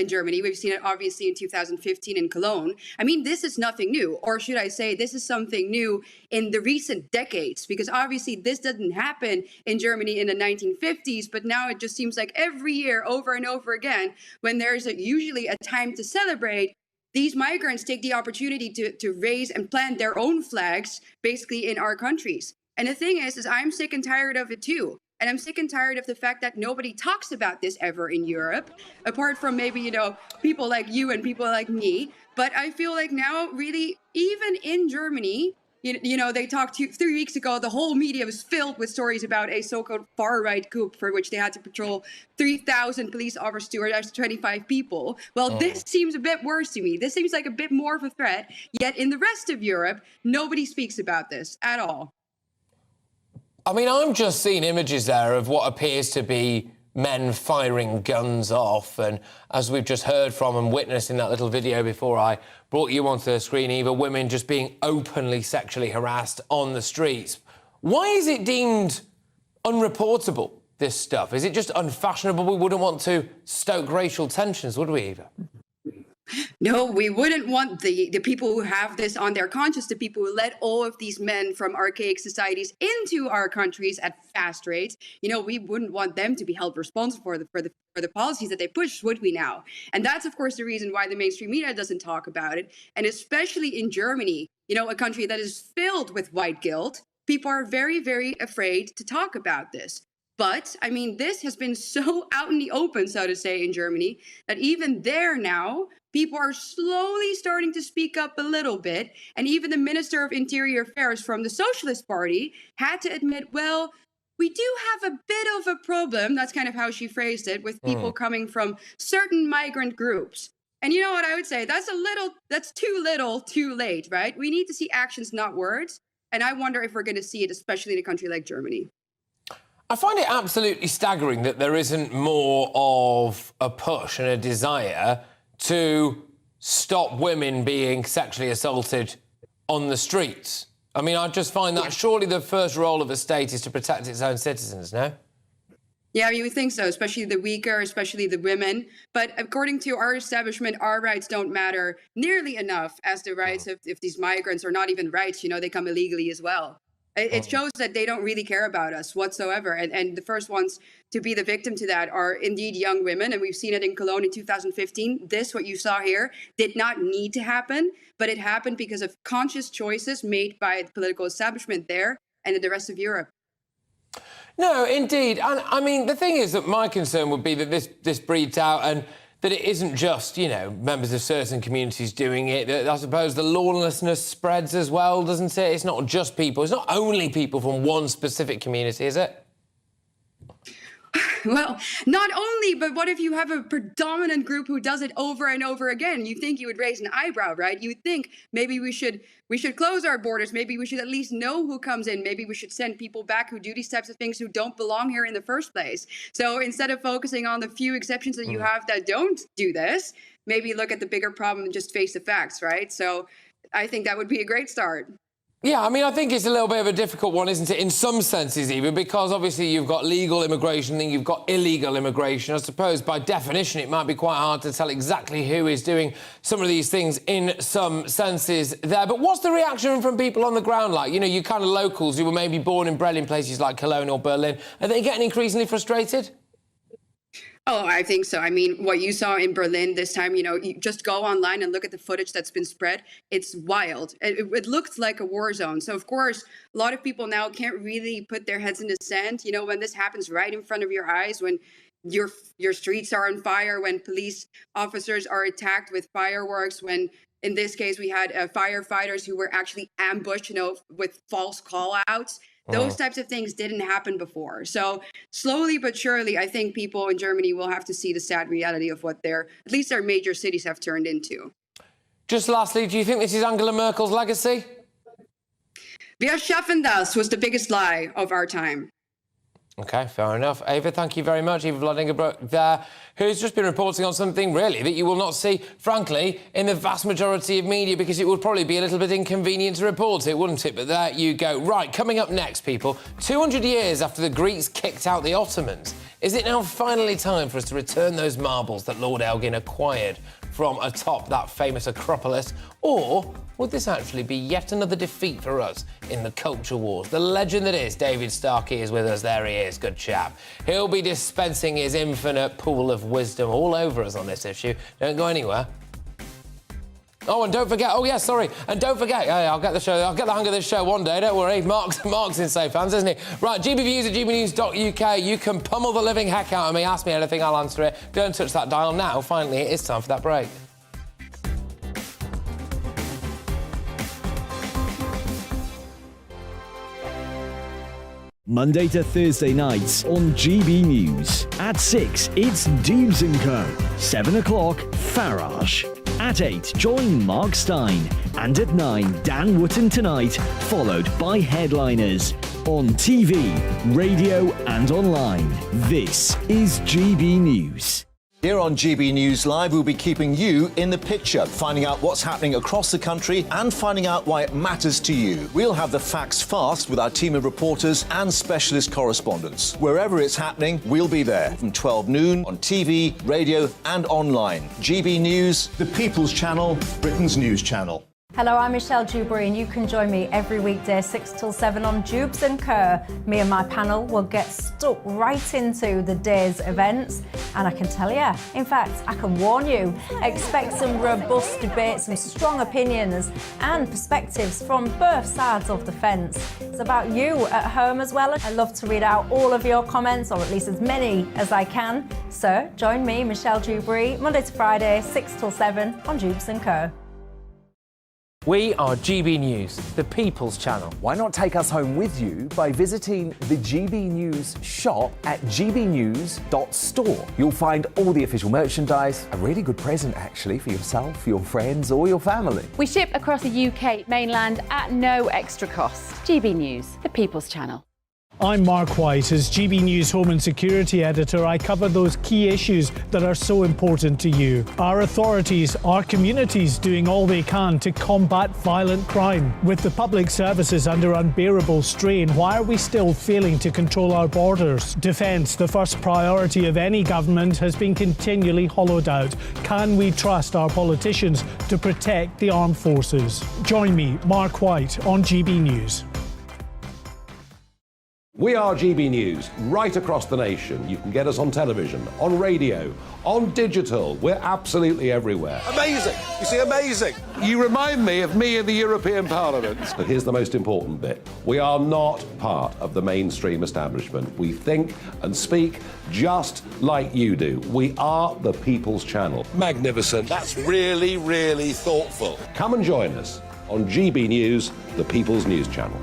Germany. We've seen it obviously in 2015 in Cologne. I mean, this is nothing new, or should I say this is something new in the recent decades, because obviously this didn't happen in Germany in the 1950s, but now it just seems like every year over and over again, when there's usually a time to celebrate, these migrants take the opportunity to raise and plant their own flags basically in our countries. And the thing is I'm sick and tired of it too. And I'm sick and tired of the fact that nobody talks about this ever in Europe, apart from maybe, you know, people like you and people like me. But I feel like now really, even in Germany, you know, they talked 3 weeks ago, the whole media was filled with stories about a so-called far-right coup for which they had to patrol 3,000 police officers to arrest 25 people. Well, this seems a bit worse to me. This seems like a bit more of a threat. Yet in the rest of Europe, nobody speaks about this at all. I mean, I'm just seeing images there of what appears to be men firing guns off. And as we've just heard from and witnessed in that little video before I brought you onto the screen, Eva, women just being openly sexually harassed on the streets. Why is it deemed unreportable, this stuff? Is it just unfashionable? We wouldn't want to stoke racial tensions, would we, Eva? No, we wouldn't want the people who have this on their conscience, the people who let all of these men from archaic societies into our countries at fast rates. You know, we wouldn't want them to be held responsible for the policies that they push, would we now? And that's, of course, the reason why the mainstream media doesn't talk about it. And especially in Germany, you know, a country that is filled with white guilt, people are very, very afraid to talk about this. But, I mean, this has been so out in the open, so to say, in Germany, that even there now, people are slowly starting to speak up a little bit. And even the Minister of Interior Affairs from the Socialist Party had to admit, well, we do have a bit of a problem, that's kind of how she phrased it, with people coming from certain migrant groups. And you know what I would say? That's too little, too late, right? We need to see actions, not words. And I wonder if we're going to see it, especially in a country like Germany. I find it absolutely staggering that there isn't more of a push and a desire to stop women being sexually assaulted on the streets. I mean, I just find that surely the first role of a state is to protect its own citizens, no? Yeah, you would think so, especially the weaker, especially the women. But according to our establishment, our rights don't matter nearly enough as the rights of these migrants, or not even rights, you know, they come illegally as well. It shows that they don't really care about us whatsoever. And the first ones to be the victim to that are indeed young women. And we've seen it in Cologne in 2015. This, what you saw here, did not need to happen, but it happened because of conscious choices made by the political establishment there and in the rest of Europe. No, indeed. And I mean, the thing is that my concern would be that this breeds out and that it isn't just, you know, members of certain communities doing it. I suppose the lawlessness spreads as well, doesn't it? It's not just people. It's not only people from one specific community, is it? Well, not only, but what if you have a predominant group who does it over and over again? You think you would raise an eyebrow, right? You would think maybe we should close our borders. Maybe we should at least know who comes in. Maybe we should send people back who do these types of things who don't belong here in the first place. So instead of focusing on the few exceptions that you have that don't do this, maybe look at the bigger problem and just face the facts, right? So I think that would be a great start. Yeah, I mean, I think it's a little bit of a difficult one, isn't it, in some senses even, because obviously you've got legal immigration, then you've got illegal immigration. I suppose by definition it might be quite hard to tell exactly who is doing some of these things in some senses there. But what's the reaction from people on the ground like? You know, you kind of locals who were maybe born and bred in places like Cologne or Berlin. Are they getting increasingly frustrated? Oh, I think so. I mean, what you saw in Berlin this time, you know, you just go online and look at the footage that's been spread. It's wild. It looked like a war zone. So, of course, a lot of people now can't really put their heads in the sand. You know, when this happens right in front of your eyes, when your streets are on fire, when police officers are attacked with fireworks, when in this case we had firefighters who were actually ambushed, you know, with false call-outs. Those types of things didn't happen before. So slowly but surely, I think people in Germany will have to see the sad reality of what at least their major cities have turned into. Just lastly, do you think this is Angela Merkel's legacy? Wir schaffen das was the biggest lie of our time. OK, fair enough. Eva, thank you very much. Eva Vladingerbrook there, who's just been reporting on something, really, that you will not see, frankly, in the vast majority of media, because it would probably be a little bit inconvenient to report it, wouldn't it? But there you go. Right, coming up next, people, 200 years after the Greeks kicked out the Ottomans, is it now finally time for us to return those marbles that Lord Elgin acquired from atop that famous Acropolis? Or would this actually be yet another defeat for us in the culture wars? The legend that is David Starkey is with us. There he is, good chap. He'll be dispensing his infinite pool of wisdom all over us on this issue. Don't go anywhere. Oh, and don't forget, and don't forget, I'll get the hang of this show one day, don't worry. Mark's in safe hands, isn't he? Right, GBViews at gbnews.uk. You can pummel the living heck out of me, ask me anything, I'll answer it. Don't touch that dial now. Finally, it is time for that break. Monday to Thursday nights on GB News. At 6, it's Deebs & Co. 7 o'clock, Farage. At 8, join Mark Steyn. And at 9, Dan Wootton Tonight, followed by Headliners. on TV, radio and online. This is GB News. Here on GB News Live, we'll be keeping you in the picture, finding out what's happening across the country and finding out why it matters to you. We'll have the facts fast with our team of reporters and specialist correspondents. Wherever it's happening, we'll be there from 12 noon on TV, radio and online. GB News, the People's Channel, Britain's news channel. Hello, I'm Michelle Dewberry and you can join me every weekday 6 till 7 on Jubes and Kerr. Me and my panel will get stuck right into the day's events and I can tell you, in fact, I can warn you, expect some robust debates, some strong opinions and perspectives from both sides of the fence. It's about you at home as well. I love to read out all of your comments, or at least as many as I can. So join me, Michelle Dewberry, Monday to Friday, 6 till 7 on Jubes and Kerr. We are GB News, the People's Channel. Why not take us home with you by visiting the GB News shop at gbnews.store. You'll find all the official merchandise, a really good present actually for yourself, your friends or your family. We ship across the UK mainland at no extra cost. GB News, the People's Channel. I'm Mark White. As GB News Home and Security Editor, I cover those key issues that are so important to you. Our authorities, our communities doing all they can to combat violent crime. With the public services under unbearable strain, why are we still failing to control our borders? Defence, the first priority of any government, has been continually hollowed out. Can we trust our politicians to protect the armed forces? Join me, Mark White, on GB News. We are GB News, right across the nation. You can get us on television, on radio, on digital. We're absolutely everywhere. Amazing! You see, amazing! You remind me of me in the European Parliament. But here's the most important bit. We are not part of the mainstream establishment. We think and speak just like you do. We are the People's Channel. Magnificent. That's really, really thoughtful. Come and join us on GB News, the People's News Channel.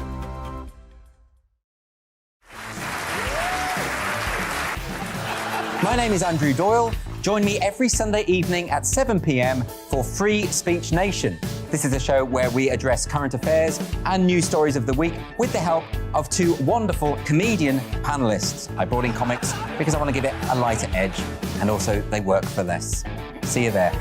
My name is Andrew Doyle. Join me every Sunday evening at 7 p.m. for Free Speech Nation. This is a show where we address current affairs and news stories of the week with the help of two wonderful comedian panellists. I brought in comics because I want to give it a lighter edge, and also they work for less. See you there.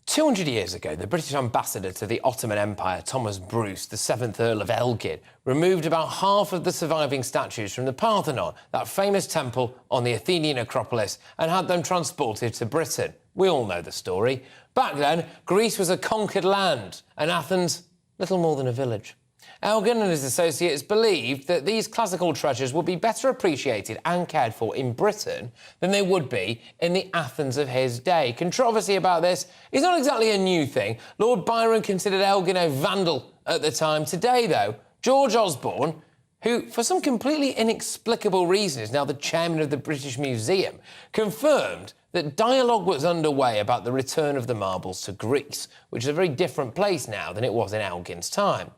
"200 years ago, the British ambassador to the Ottoman Empire, Thomas Bruce, the 7th Earl of Elgin, removed about half of the surviving statues from the Parthenon, that famous temple on the Athenian Acropolis, and had them transported to Britain. We all know the story. Back then, Greece was a conquered land, and Athens, little more than a village. Elgin and his associates believed that these classical treasures would be better appreciated and cared for in Britain than they would be in the Athens of his day. Controversy about this is not exactly a new thing. Lord Byron considered Elgin a vandal at the time. Today, though, George Osborne, who, for some completely inexplicable reason, is now the chairman of the British Museum, confirmed that dialogue was underway about the return of the marbles to Greece, which is a very different place now than it was in Elgin's time.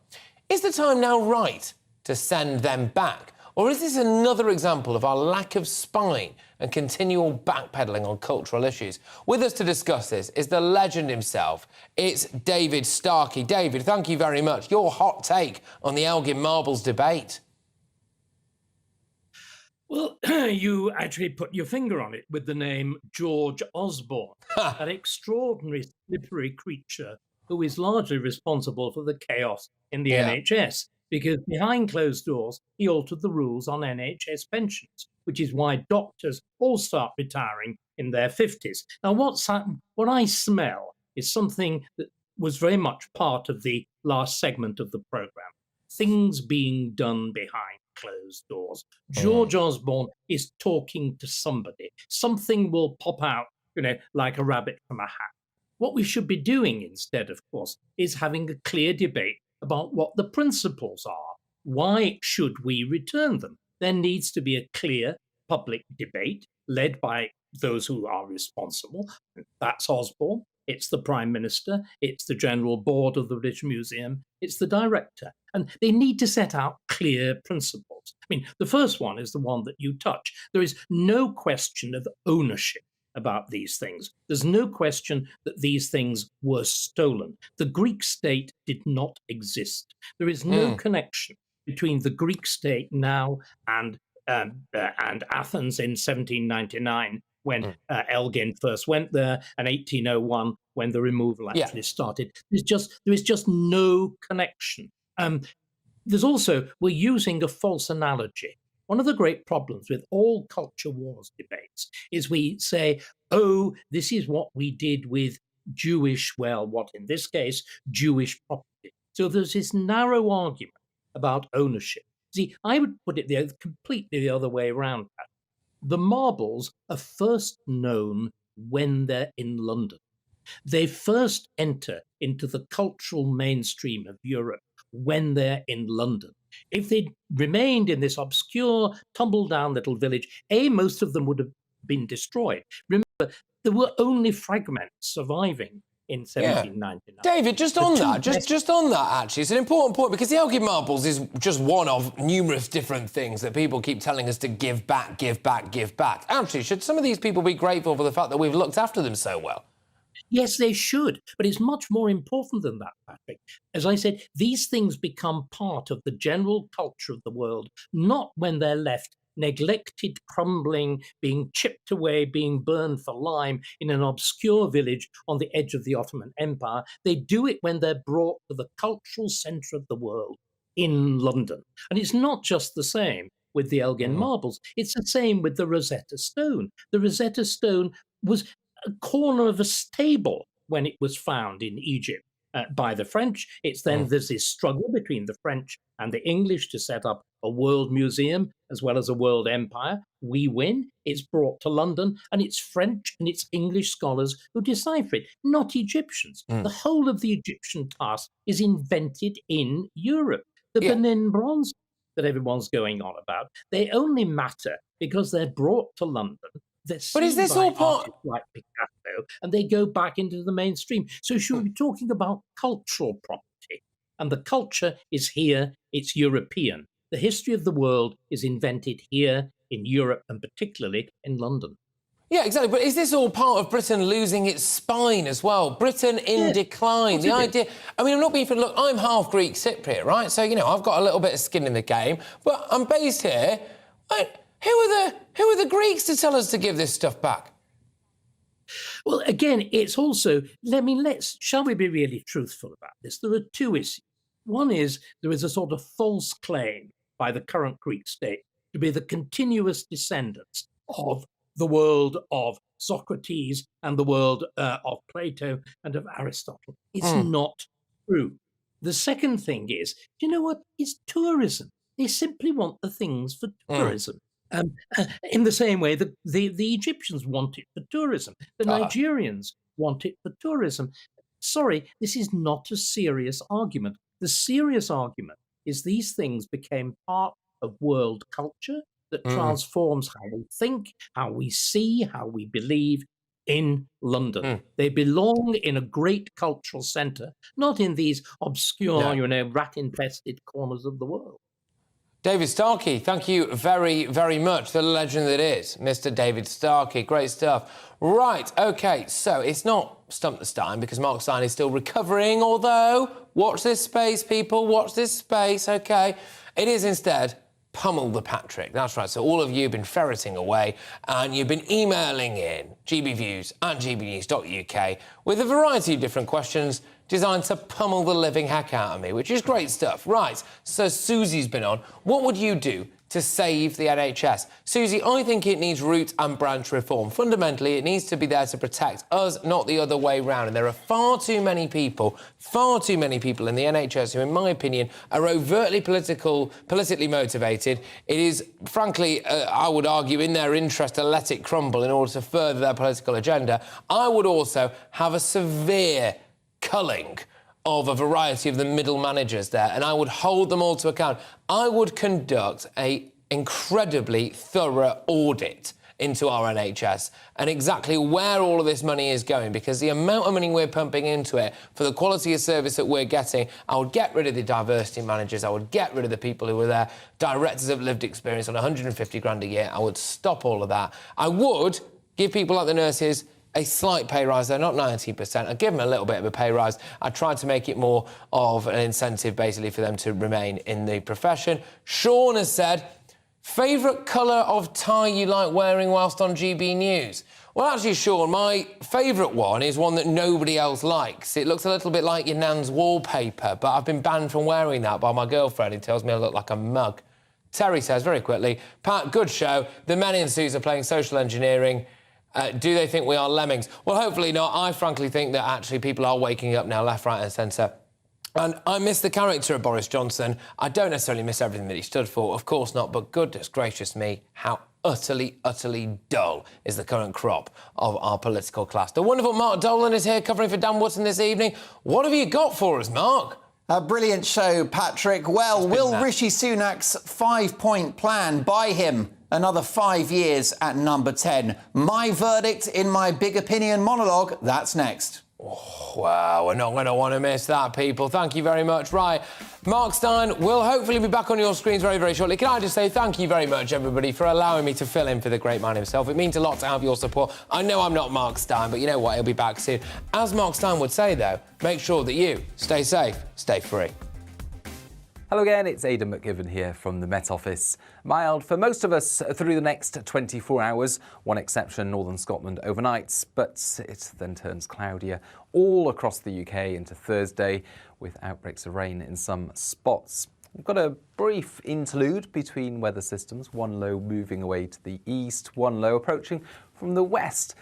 Is the time now right to send them back? Or is this another example of our lack of spine and continual backpedalling on cultural issues? With us to discuss this is the legend himself. It's David Starkey. David, thank you very much. Your hot take on the Elgin Marbles debate. Well, you actually put your finger on it with the name George Osborne, an extraordinary slippery creature who is largely responsible for the chaos in the NHS, because behind closed doors, he altered the rules on NHS pensions, which is why doctors all start retiring in their 50s. Now, what I smell is something that was very much part of the last segment of the programme, things being done behind closed doors. George Osborne is talking to somebody. Something will pop out, like a rabbit from a hat. What we should be doing instead, of course, is having a clear debate about what the principles are. Why should we return them? There needs to be a clear public debate led by those who are responsible. That's Osborne. it's the Prime Minister, it's the General Board of the British Museum, it's the director. And they need to set out clear principles. I mean, the first one is the one that you touch. There is no question of ownership about these things. There's no question that these things were stolen. The Greek state did not exist. There is no connection between the Greek state now and Athens in 1799, when Elgin first went there, and 1801 when the removal actually started. There is just no connection. There's also, we're using a false analogy. One of the great problems with all culture wars debates is we say, oh, this is what we did with Jewish, well, what in this case, Jewish property. So there's this narrow argument about ownership. See, I would put it completely the other way around. The marbles are first known when they're in London. They first enter into the cultural mainstream of Europe when they're in London. If they'd remained in this obscure, tumble-down little village, most of them would have been destroyed. Remember, there were only fragments surviving in 1799. David, just on that, actually, it's an important point, because the Elgin marbles is just one of numerous different things that people keep telling us to give back, give back, give back. Actually, should some of these people be grateful for the fact that we've looked after them so well? Yes, they should, but it's much more important than that, Patrick. As I said, these things become part of the general culture of the world, not when they're left neglected, crumbling, being chipped away, being burned for lime in an obscure village on the edge of the Ottoman Empire. They do it when they're brought to the cultural centre of the world in London. And it's not just the same with the Elgin marbles. It's the same with the Rosetta Stone. The Rosetta Stone was a corner of a stable when it was found in Egypt by the French. It's then there's this struggle between the French and the English to set up a world museum as well as a world empire. We win. It's brought to London, and it's French and it's English scholars who decipher it, not Egyptians. The whole of the Egyptian task is invented in Europe. The Benin bronze that everyone's going on about, they only matter because they're brought to London. But is this all part like Picasso, and they go back into the mainstream? So should we be talking about cultural property? And the culture is here, it's European. The history of the world is invented here in Europe, and particularly in London. Yeah, exactly. But is this all part of Britain losing its spine as well? Britain in decline. The idea... I mean, I'm not being... Look, I'm half Greek Cypriot, right? So, you know, I've got a little bit of skin in the game, but I'm based here. Who are the Greeks to tell us to give this stuff back? Well, again, it's also... shall we be really truthful about this? There are two issues. One is there is a sort of false claim by the current Greek state to be the continuous descendants of the world of Socrates and the world of Plato and of Aristotle. It's not true. The second thing is, do you know what? It's tourism. They simply want the things for tourism. In the same way that the Egyptians want it for tourism. The Nigerians want it for tourism. Sorry, this is not a serious argument. The serious argument is these things became part of world culture that transforms how we think, how we see, how we believe in London. They belong in a great cultural centre, not in these obscure, rat-infested corners of the world. David Starkey, thank you very, very much. The legend that is Mr. David Starkey. Great stuff. Right, OK, so it's not Stump the Stein because Mark Steyn is still recovering, although, watch this space, people, watch this space, OK. It is instead Pummel the Patrick. That's right, so all of you have been ferreting away and you've been emailing in gbviews and gbnews.uk with a variety of different questions designed to pummel the living heck out of me, which is great stuff. Right, so Susie's been on. What would you do to save the NHS? Susie, I think it needs root and branch reform. Fundamentally, it needs to be there to protect us, not the other way round. And there are far too many people in the NHS who, in my opinion, are overtly politically motivated. It is, frankly, I would argue, in their interest to let it crumble in order to further their political agenda. I would also have a severe culling of a variety of the middle managers there, and I would hold them all to account. I would conduct an incredibly thorough audit into our NHS and exactly where all of this money is going, because the amount of money we're pumping into it for the quality of service that we're getting, I would get rid of the diversity managers, I would get rid of the people who were there, directors of lived experience on 150 grand a year. I would stop all of that. I would give people like the nurses a slight pay rise. They're not 19%. I'd give them a little bit of a pay rise. I tried to make it more of an incentive, basically, for them to remain in the profession. Sean has said, favourite colour of tie you like wearing whilst on GB News? Well, actually, Sean, my favourite one is one that nobody else likes. It looks a little bit like your nan's wallpaper, but I've been banned from wearing that by my girlfriend, who tells me I look like a mug. Terry says, very quickly, Pat, good show. The men in suits are playing social engineering. Do they think we are lemmings? Well, hopefully not. I frankly think that actually people are waking up now, left, right and centre. And I miss the character of Boris Johnson. I don't necessarily miss everything that he stood for, of course not, but goodness gracious me, how utterly, utterly dull is the current crop of our political class. The wonderful Mark Dolan is here covering for Dan Wootton this evening. What have you got for us, Mark? A brilliant show, Patrick. Well, will Rishi Sunak's 5-point plan buy him another 5 years at number 10? My verdict in my big opinion monologue, that's next. Oh, wow, we're not going to want to miss that, people. Thank you very much. Right, Mark Steyn will hopefully be back on your screens very, very shortly. Can I just say thank you very much, everybody, for allowing me to fill in for the great man himself. It means a lot to have your support. I know I'm not Mark Steyn, but you know what? He'll be back soon. As Mark Steyn would say, though, make sure that you stay safe, stay free. Hello again, it's Aidan McGivern here from the Met Office. Mild for most of us through the next 24 hours. One exception, northern Scotland overnight, but it then turns cloudier all across the UK into Thursday with outbreaks of rain in some spots. We've got a brief interlude between weather systems, one low moving away to the east, one low approaching from the west.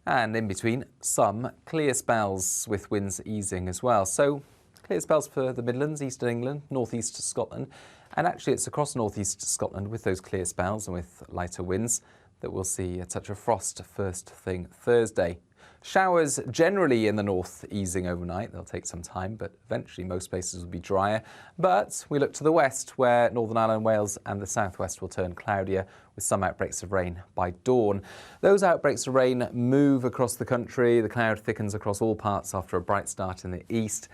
And in between, some clear spells with winds easing as well. So clear spells for the Midlands, Eastern England, North East Scotland, and actually it's across North East Scotland with those clear spells and with lighter winds that we'll see a touch of frost first thing Thursday. Showers generally in the north easing overnight. They'll take some time, but eventually most places will be drier. But we look to the west, where Northern Ireland, Wales and the southwest will turn cloudier with some outbreaks of rain by dawn. Those outbreaks of rain move across the country. The cloud thickens across all parts after a bright start in the east.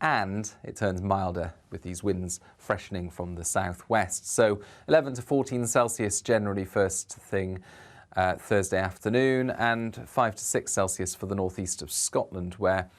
And it turns milder with these winds freshening from the southwest. So 11 to 14 Celsius generally first thing Thursday afternoon, and 5 to 6 Celsius for the northeast of Scotland, where